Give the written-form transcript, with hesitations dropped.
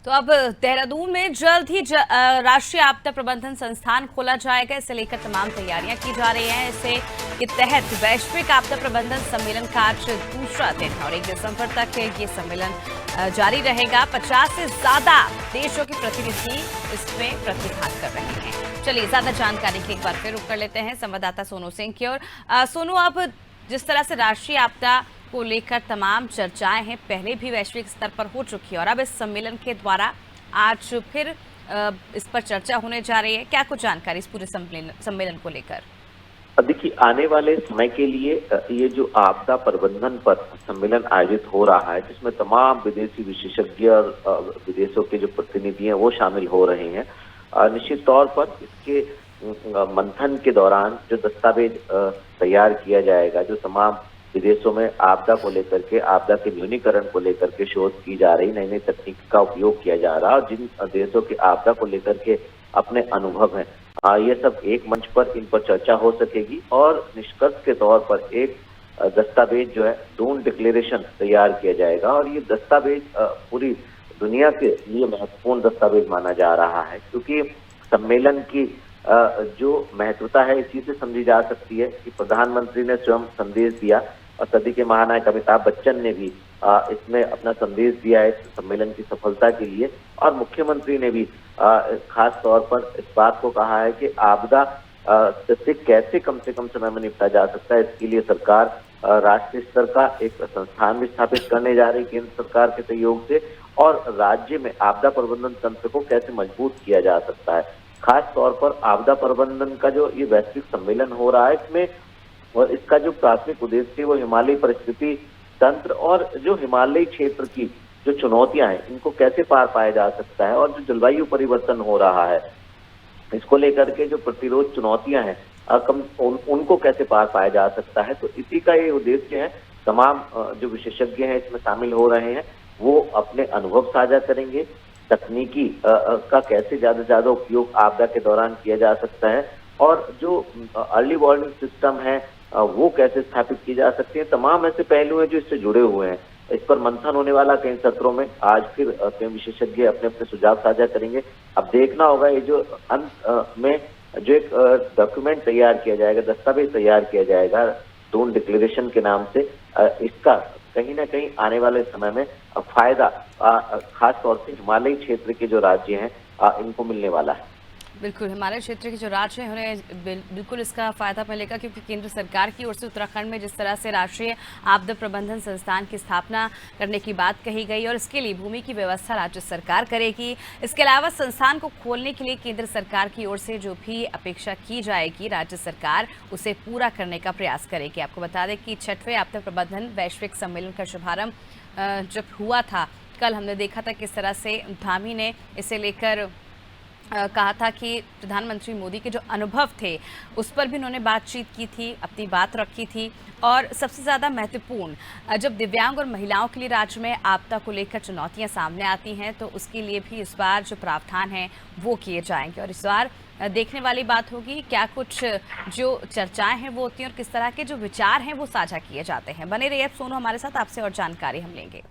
तो अब देहरादून में जल्द ही राष्ट्रीय आपदा प्रबंधन संस्थान खोला जाएगा। इसे लेकर तमाम तैयारियां की जा रही हैं। इसे के तहत वैश्विक आपदा प्रबंधन सम्मेलन का आज दूसरा दिन है और 1 दिसंबर तक ये सम्मेलन जारी रहेगा। 50 से ज्यादा देशों के प्रतिनिधि इसमें प्रतिभाग कर रहे हैं। चलिए ज्यादा जानकारी के लिए एक बार फिर रुक कर लेते हैं संवाददाता सोनू सिंह की ओर। सोनू, अब जिस तरह से राष्ट्रीय आपदा को लेकर तमाम चर्चाएं हैं, पहले भी वैश्विक स्तर पर हो चुकी है और अब इस सम्मेलन के द्वारा आज फिर इस पर चर्चा होने जा रही है। क्या कुछ जानकारी इस पूरे सम्मेलन को लेकर? देखिए, आने वाले समय के लिए ये जो आपदा प्रबंधन पर सम्मेलन आयोजित हो रहा है, जिसमें तमाम विदेशी विशेषज्ञ और विदेशों के जो प्रतिनिधि हैं वो शामिल हो रहे हैं। निश्चित तौर पर इसके मंथन के दौरान जो दस्तावेज तैयार किया जाएगा, जो तमाम विदेशों में आपदा को लेकर के, आपदा के न्यूनीकरण को लेकर के शोध की जा रही, नई नई तकनीक का उपयोग किया जा रहा और जिन देशों की आपदा को लेकर के अपने अनुभव हैं, ये सब एक मंच पर इन पर चर्चा हो सकेगी और निष्कर्ष के तौर पर एक दस्तावेज जो है, डून डिक्लेरेशन तैयार किया जाएगा। और ये दस्तावेज पूरी दुनिया के लिए महत्वपूर्ण दस्तावेज माना जा रहा है, क्योंकि सम्मेलन की जो महत्वता है इसी से समझी जा सकती है कि प्रधानमंत्री ने स्वयं संदेश दिया और सदी के महानायक अमिताभ बच्चन ने भी इसमें अपना संदेश दिया है इस सम्मेलन की सफलता के लिए। और मुख्यमंत्री ने भी खास तौर पर इस बात को कहा है कि आपदा से कैसे कम से कम समय में निपटा जा सकता है, इसके लिए सरकार राष्ट्रीय स्तर का एक संस्थान भी स्थापित करने जा रही केंद्र सरकार के सहयोग से, और राज्य में आपदा प्रबंधन तंत्र को कैसे मजबूत किया जा सकता है। खास तौर पर आपदा प्रबंधन का जो ये वैश्विक सम्मेलन हो रहा है, इसमें और इसका जो प्राथमिक उद्देश्य है वो हिमालयी परिस्थिति तंत्र और जो हिमालयी क्षेत्र की जो चुनौतियां हैं इनको कैसे पार पाया जा सकता है, और जो जलवायु परिवर्तन हो रहा है इसको लेकर के जो प्रतिरोध चुनौतियां हैं उनको कैसे पार पाया जा सकता है। तो इसी का ये उद्देश्य है। तमाम जो विशेषज्ञ हैं इसमें शामिल हो रहे हैं, वो अपने अनुभव साझा करेंगे, तकनीकी का कैसे ज्यादा से ज्यादा उपयोग आपदा के दौरान किया जा सकता है, और जो अर्ली वार्निंग सिस्टम है वो कैसे स्थापित की जा सकती है। तमाम ऐसे पहलू हैं जो इससे जुड़े हुए हैं। इस पर मंथन होने वाला कई सत्रों में आज फिर कई विशेषज्ञ अपने अपने सुझाव साझा करेंगे। अब देखना होगा ये जो अंत में जो एक डॉक्यूमेंट तैयार किया जाएगा, दस्तावेज तैयार किया जाएगा डून डिक्लेरेशन के नाम से, इसका कहीं ना कहीं आने वाले समय में फायदा खास तौर से हिमालयी क्षेत्र के जो राज्य हैं इनको मिलने वाला है। बिल्कुल, हिमालय क्षेत्र के जो राज्य हैं उन्हें बिल्कुल इसका फायदा मिलेगा, क्योंकि केंद्र सरकार की ओर से उत्तराखंड में जिस तरह से राष्ट्रीय आपदा प्रबंधन संस्थान की स्थापना करने की बात कही गई और इसके लिए भूमि की व्यवस्था राज्य सरकार करेगी। इसके अलावा संस्थान को खोलने के लिए केंद्र सरकार की ओर से जो भी अपेक्षा की जाएगी, राज्य सरकार उसे पूरा करने का प्रयास करेगी। आपको बता दें कि 6वें आपदा प्रबंधन वैश्विक सम्मेलन का शुभारंभ जब हुआ था, कल हमने देखा था किस तरह से धामी ने इसे लेकर कहा था कि प्रधानमंत्री मोदी के जो अनुभव थे उस पर भी उन्होंने बातचीत की थी, अपनी बात रखी थी। और सबसे ज़्यादा महत्वपूर्ण, जब दिव्यांग और महिलाओं के लिए राज्य में आपदा को लेकर चुनौतियां सामने आती हैं तो उसके लिए भी इस बार जो प्रावधान हैं वो किए जाएंगे। और इस बार देखने वाली बात होगी क्या कुछ जो चर्चाएं हैं वो होती हैं और किस तरह के जो विचार हैं वो साझा किए जाते हैं। बने रहिए सोनू हमारे साथ, आपसे और जानकारी हम लेंगे।